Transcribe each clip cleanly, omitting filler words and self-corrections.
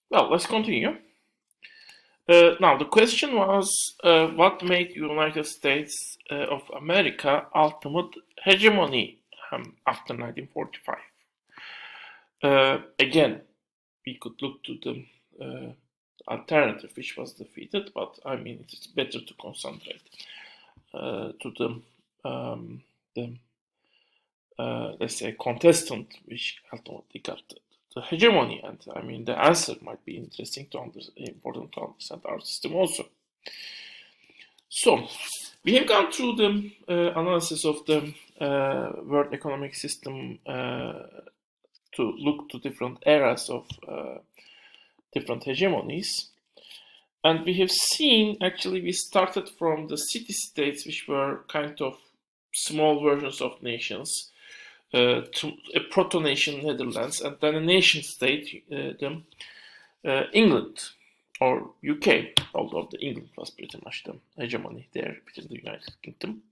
Well, let's continue. Now, the question was what made United States of America ultimate hegemony after 1945? Again, we could look to the alternative, which was defeated, but I mean, it's better to concentrate to the let's say, contestant which ultimately got the hegemony. And I mean, the answer might be interesting to important to understand our system also. So, we have gone through the analysis of the world economic system to look to different eras of different hegemonies. And we have seen, actually, we started from the city-states, which were kind of small versions of nations, to a proto-nation Netherlands, and then a nation-state, England or UK, although the England was pretty much the hegemony there within the United Kingdom.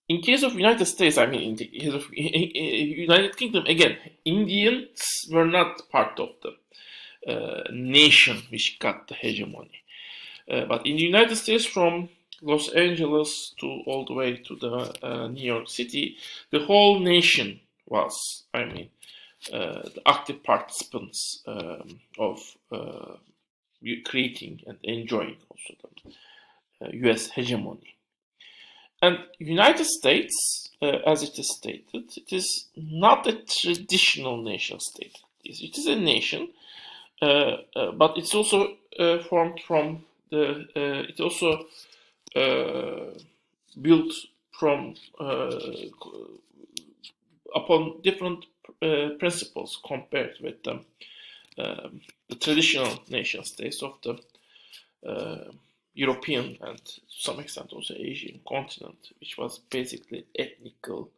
In case of United States, I mean, in the case of United Kingdom, again, Indians were not part of the nation which got the hegemony. But in the United States, from Los Angeles to all the way to the New York City, the whole nation was, I mean, the active participants of creating and enjoying also the US hegemony. And United States, as it is stated, it is not a traditional nation state. It is a nation, but it's also formed from the. It also built from upon different principles compared with the traditional nation states of the European and to some extent also Asian continent, which was basically ethnical.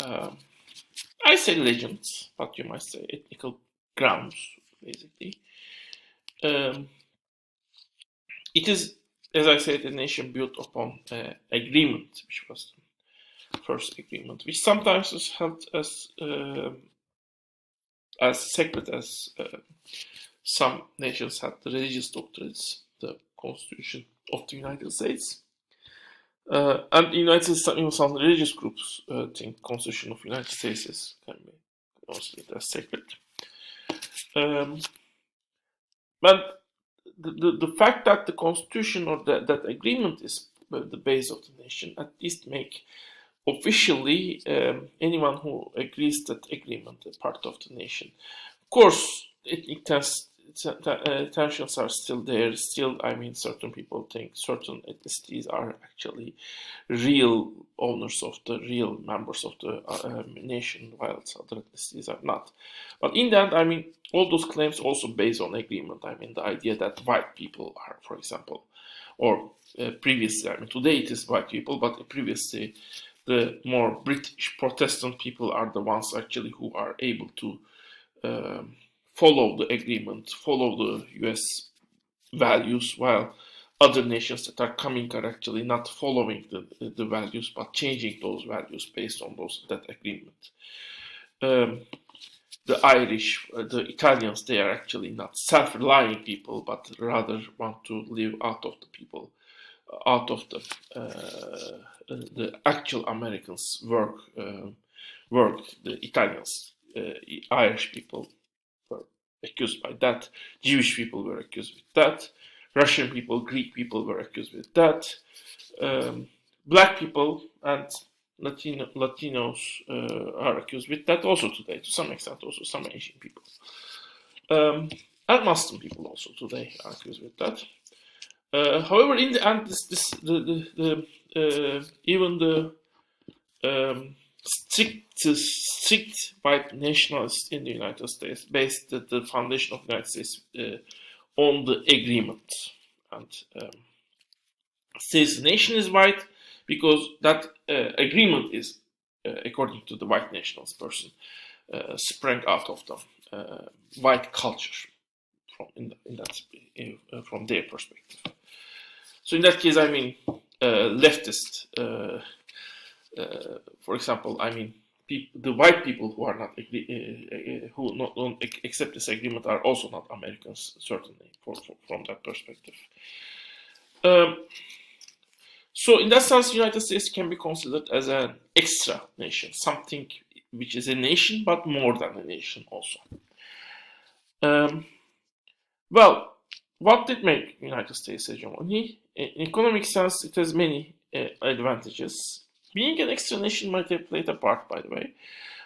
I say legends, but you might say ethnical grounds, basically. It is, as I said, a nation built upon agreement, which was the first agreement, which sometimes is held as sacred as some nations had the religious doctrines, the Constitution of the United States. And the United States, even some religious groups think Constitution of the United States can be considered as sacred. But the fact that the Constitution or that agreement is the base of the nation at least make officially anyone who agrees that agreement a part of the nation. Of course, tensions are still there. Still, I mean, certain people think certain ethnicities are actually real owners of the real members of the nation, while other ethnicities are not. But in the end, I mean, all those claims also based on agreement. I mean, the idea that white people are, for example, or previously, I mean, today it is white people, but previously the more British Protestant people are the ones actually who are able to follow the agreement, follow the US values, while other nations that are coming are actually not following the values but changing those values based on that agreement. The Irish, the Italians, they are actually not self-relying people, but rather want to live out of the people, out of the actual Americans work. The Italians, Irish people were accused by that. Jewish people were accused with that. Russian people, Greek people were accused with that. Black people and Latinos are accused with that also today, to some extent, also some Asian people. And Muslim people also today are accused with that. However, in the end, even the strict white nationalists in the United States based the foundation of the United States on the agreement. And says the nation is white because that agreement is, according to the white nationalist person, sprang out of the white culture from their perspective. So in that case, I mean, leftist, for example, I mean, the white people who are not don't accept this agreement are also not Americans, certainly from that perspective. Um, so in that sense, the United States can be considered as an extra nation, something which is a nation but more than a nation also. Um, well, what did make United States hegemony? In economic sense, it has many advantages. Being an extra nation might have played a part, by the way,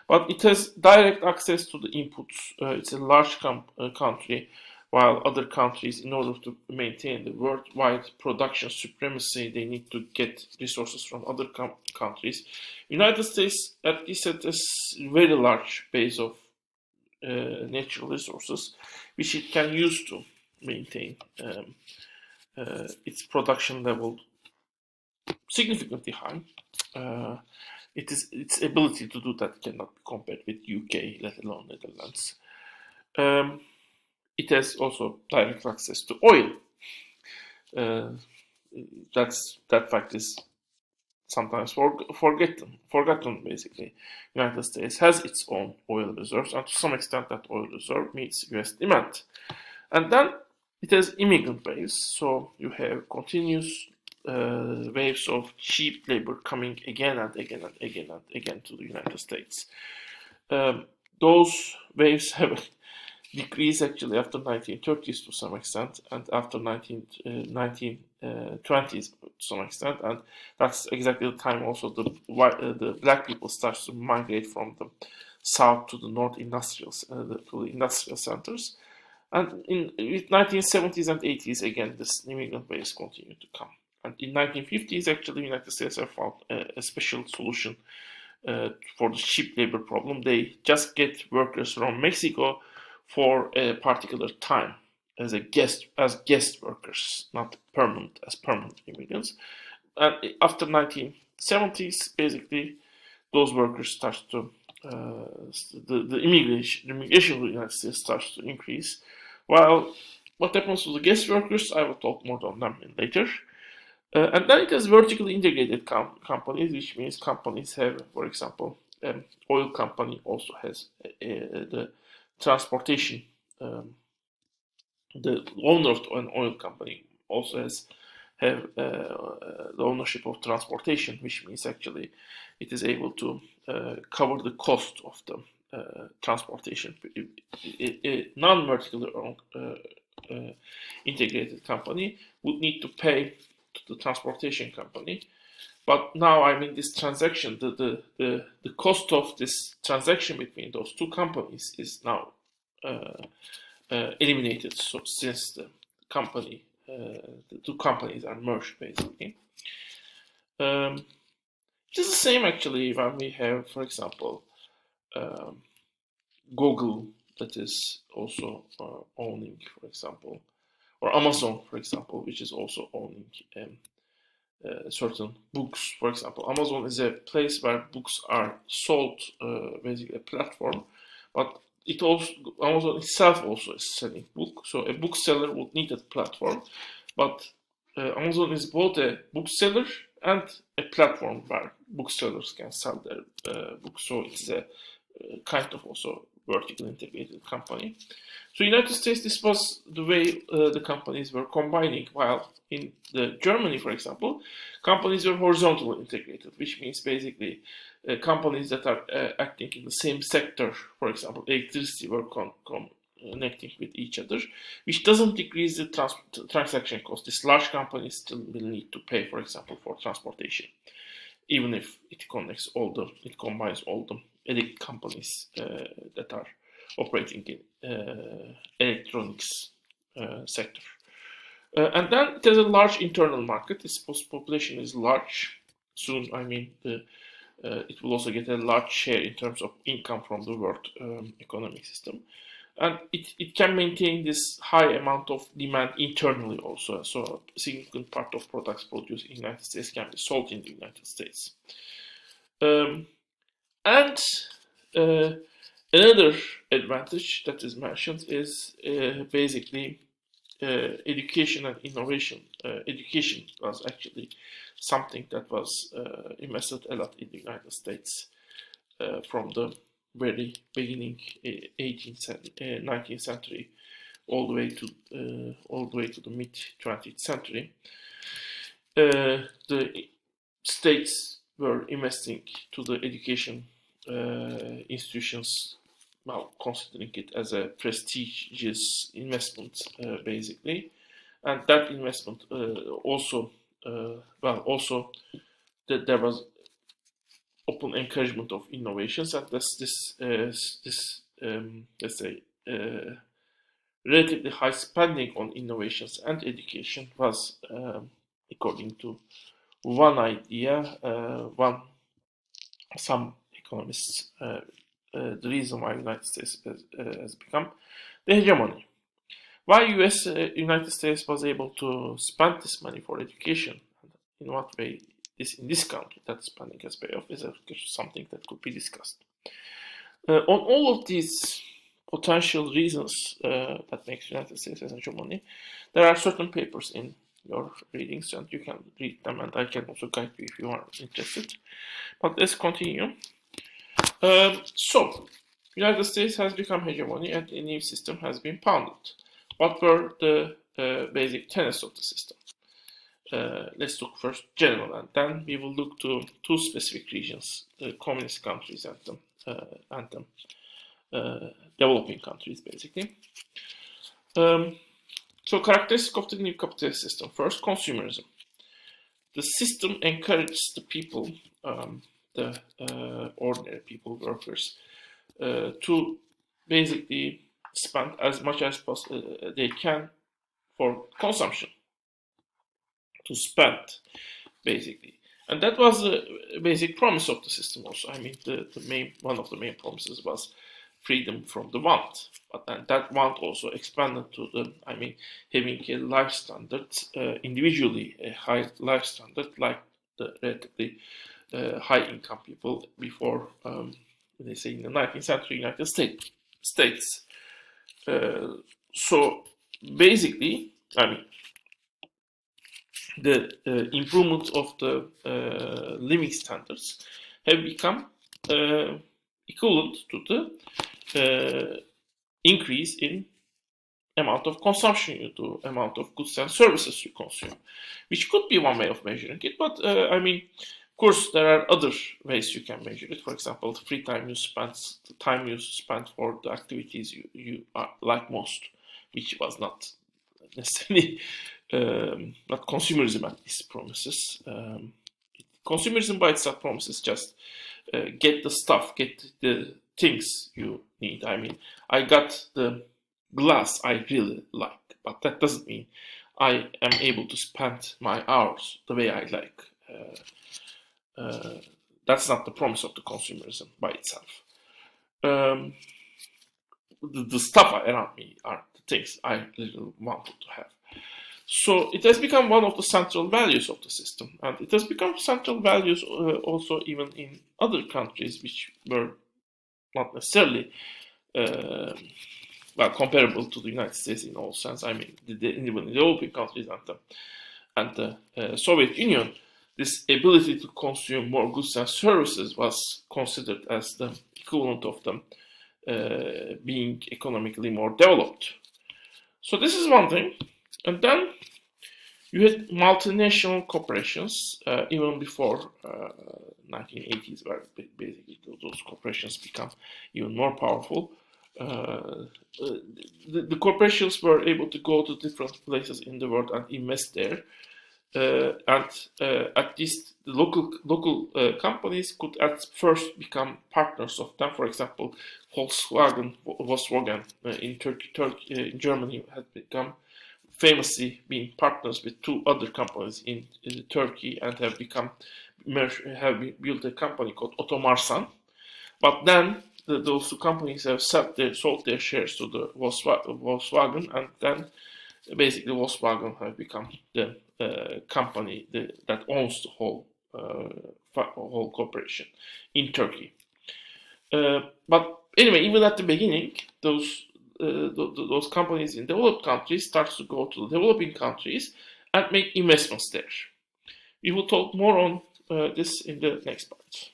but it has direct access to the inputs. It's a large country, while other countries, in order to maintain the worldwide production supremacy, they need to get resources from other countries. United States, at least, has a very large base of natural resources, which it can use to maintain its production level significantly high. Its ability to do that cannot be compared with UK, let alone Netherlands. It has also direct access to oil. That fact is sometimes forgotten. Basically, United States has its own oil reserves, and to some extent, that oil reserve meets U.S. demand. And then it has immigrant waves, so you have continuous waves of cheap labor coming again and again and again and again to the United States. Those waves have decreased actually after 1930s to some extent, and after 1920s to some extent, and that's exactly the time also the black people start to migrate from the south to the north to the industrial centers. And in 1970s and 80s, again, this immigrant waves continue to come. And in 1950s, actually, the United States have found a special solution for the cheap labor problem. They just get workers from Mexico for a particular time as guest workers, not as permanent immigrants. And after 1970s, basically, those workers start to the immigration to the United States starts to increase. While what happens to the guest workers, I will talk more on them later. And then it has vertically integrated companies, which means companies have, for example, oil company also has the transportation. The owner of an oil company also have the ownership of transportation, which means actually it is able to cover the cost of the transportation. A non-vertically integrated company would need to pay to the transportation company. But now, I mean, this transaction, the cost of this transaction between those two companies is now eliminated. So since the two companies are merged, basically. It is the same actually when we have, for example, Google that is also owning, for example, or Amazon, for example, which is also owning certain books. For example, Amazon is a place where books are sold, basically a platform, but Amazon itself also is selling books. So a bookseller would need a platform, but Amazon is both a bookseller and a platform where booksellers can sell their books. So it's a kind of also vertically integrated company. So United States, this was the way the companies were combining, while in Germany, for example, companies were horizontally integrated, which means basically companies that are acting in the same sector, for example, electricity, were connecting with each other, which doesn't decrease the transaction cost. These large companies still will need to pay, for example, for transportation, even if it combines all the elite companies that are operating in electronics sector. And then there's a large internal market. Its population is large. Soon, I mean, it will also get a large share in terms of income from the world economic system. And it can maintain this high amount of demand internally also. So a significant part of products produced in the United States can be sold in the United States. And another advantage that is mentioned is basically education and innovation. Education was actually something that was invested a lot in the United States. from the very beginning, 19th century, all the way to the mid 20th century. The states were investing to the education institutions, well, considering it as a prestigious investment, basically, and that investment also that there was open encouragement of innovations, and this let's say relatively high spending on innovations and education was, according to one idea, some economists, the reason why United States has become the hegemony. Why United States was able to spend this money for education, in what way in this country that spending has paid off, is something that could be discussed. On all of these potential reasons that makes United States as hegemony, there are certain papers in your readings, and you can read them, and I can also guide you if you are interested. But let's continue. So, United States has become hegemony, and a new system has been founded. What were the basic tenets of the system? Let's look first general, and then we will look to two specific regions: the communist countries and the developing countries, basically. So, characteristic of the new capitalist system. First, consumerism. The system encourages the people, the ordinary people, workers, to basically spend as much as they can for consumption, to spend, basically. And that was the basic promise of the system also. I mean, one of the main promises was freedom from the want. But then that want also expanded to having a life standard, individually a high life standard, like the relatively high income people before, they say, in the 19th century United States. So basically, the improvement of the living standards have become equivalent to the increase in amount of consumption you do, amount of goods and services you consume, which could be one way of measuring it. But of course, there are other ways you can measure it. For example, the free time you spend, the time you spend for the activities you like most, which was not necessarily not consumerism at least promises. Consumerism by itself promises just get the stuff, get the things you need. I got the glass I really like, but that doesn't mean I am able to spend my hours the way I like. That's not the promise of the consumerism by itself. The stuff around me are the things I really wanted to have. So it has become one of the central values of the system, and it has become central values also even in other countries which were not necessarily comparable to the United States in all sense. Even in the developing countries and the Soviet Union, this ability to consume more goods and services was considered as the equivalent of them being economically more developed. So this is one thing. And then you had multinational corporations, even before 1980s, where basically those corporations become even more powerful. The corporations were able to go to different places in the world and invest there. And at least the local companies could at first become partners of them. For example, Volkswagen in in Germany had become famously being partners with two other companies in Turkey, and have built a company called Otomarsan. But then those two companies have sold their shares to the Volkswagen, and then basically Volkswagen have become the company that owns the whole corporation in Turkey. But anyway, even at the beginning, those companies in developed countries start to go to the developing countries and make investments there. We will talk more on this in the next part.